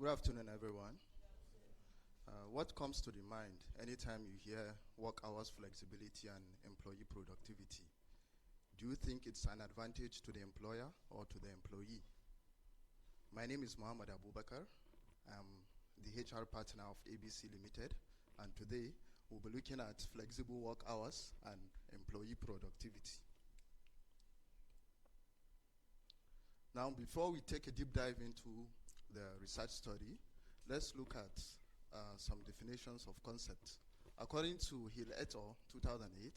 Good afternoon, everyone. What comes to the mind anytime you hear work hours flexibility and employee productivity? Do you think it's an advantage to the employer or to the employee? My name is Muhammad Abubakar. I'm the HR partner of ABC Limited, and today we'll be looking at flexible work hours and employee productivity. Now, before we take a deep dive into the research study, let's look at some definitions of concept. According to Hill et al. 2008,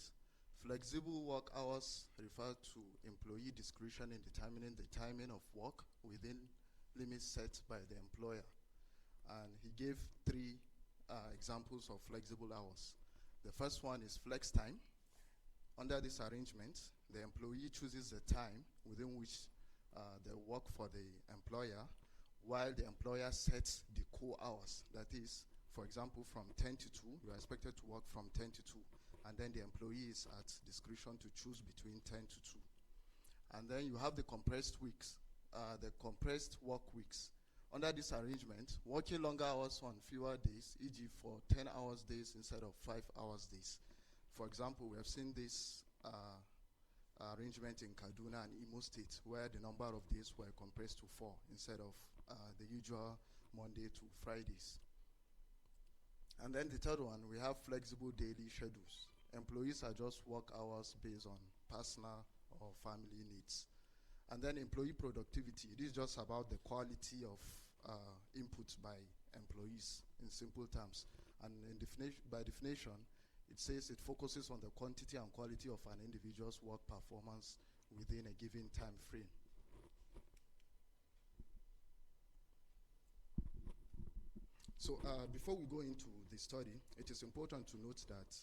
flexible work hours refer to employee discretion in determining the timing of work within limits set by the employer. And he gave three examples of flexible hours. The first one is flex time. Under this arrangement, the employee chooses the time within which they work for the employer, while the employer sets the core hours. That is, for example, from 10 to 2, you are expected to work from 10 to 2, and then the employee is at discretion to choose between 10 to 2. And then you have the compressed weeks, the compressed work weeks. Under this arrangement, working longer hours on fewer days, e.g. for 10 hours days instead of 5 hours days. For example, we have seen this arrangement in Kaduna and Imo State, where the number of days were compressed to 4 instead of the usual Monday to Fridays. And then the third one, we have flexible daily schedules. Employees adjust work hours based on personal or family needs. And then employee productivity. This is just about the quality of input by employees in simple terms. And by definition, it says it focuses on the quantity and quality of an individual's work performance within a given time frame. So before we go into the study, it is important to note that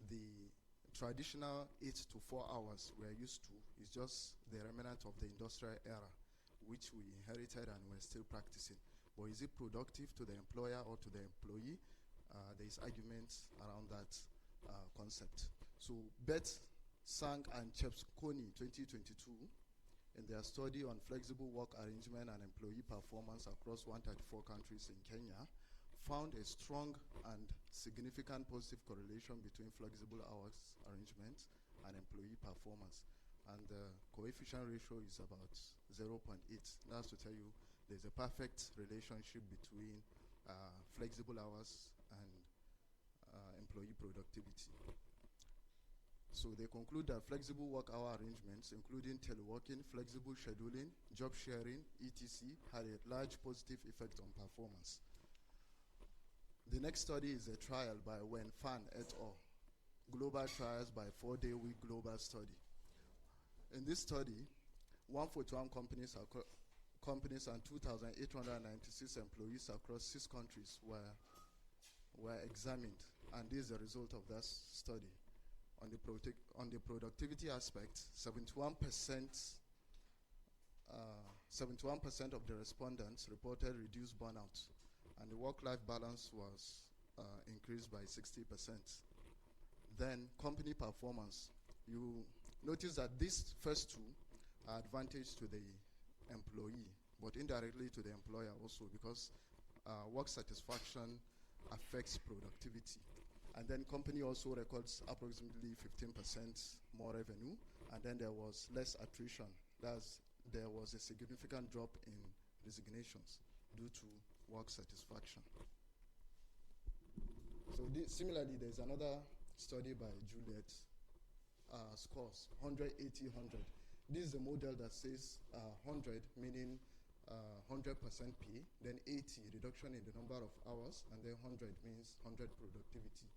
the traditional 8 to 4 hours we're used to is just the remnant of the industrial era, which we inherited and we're still practicing. But is it productive to the employer or to the employee? There is arguments around that concept. So Betts, Sang, and Chepkoni 2022, in their study on flexible work arrangement and employee performance across 134 countries in Kenya, found a strong and significant positive correlation between flexible hours arrangement and employee performance. And the coefficient ratio is about 0.8. That's to tell you there's a perfect relationship between flexible hours and employee productivity. So they conclude that flexible work hour arrangements, including teleworking, flexible scheduling, job sharing, etc., had a large positive effect on performance. The next study is a trial by Wen Fan et al. Global Trials by 4-Day-Week Global Study. In this study, 141 companies and 2,896 employees across 6 countries were examined, and this is the result of that study. On the productivity aspect, 71% of the respondents reported reduced burnout, and the work-life balance was increased by 60%. Then company performance. You notice that these first two are advantage to the employee, but indirectly to the employer also, because work satisfaction affects productivity. And then company also records approximately 15% more revenue, and then there was less attrition. There was a significant drop in resignations due to work satisfaction. So similarly, there's another study by Juliet scores, 100, 80, 100. This is a model that says 100, meaning 100% pay, then 80, reduction in the number of hours, and then 100 means 100 productivity.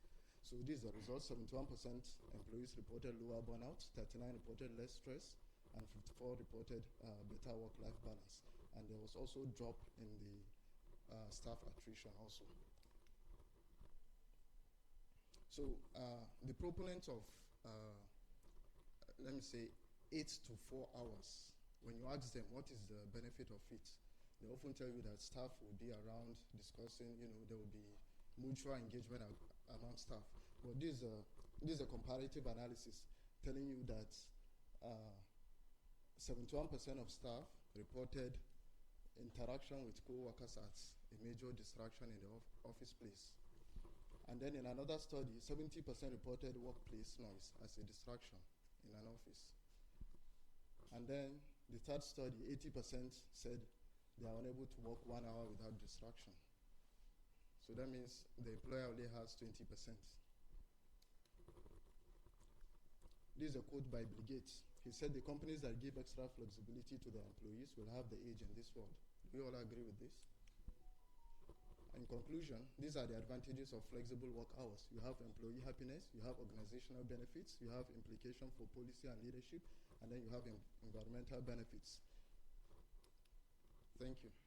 So these are the results. 71% employees reported lower burnout, 39 reported less stress, and 54 reported better work-life balance. And there was also a drop in the staff attrition also. So the proponents of, let me say, 8 to 4 hours, when you ask them what is the benefit of it, they often tell you that staff will be around discussing, there will be mutual engagement among staff. But this is a comparative analysis telling you that 71% of staff reported interaction with co-workers as a major distraction in the office place. And then in another study, 70% reported workplace noise as a distraction in an office. And then the third study, 80% said they are unable to work 1 hour without distraction. So that means the employer only has 20%. This is a quote by Bill Gates. He said the companies that give extra flexibility to their employees will have the edge in this world. Do you all agree with this? In conclusion, these are the advantages of flexible work hours. You have employee happiness, you have organizational benefits, you have implication for policy and leadership, and then you have environmental benefits. Thank you.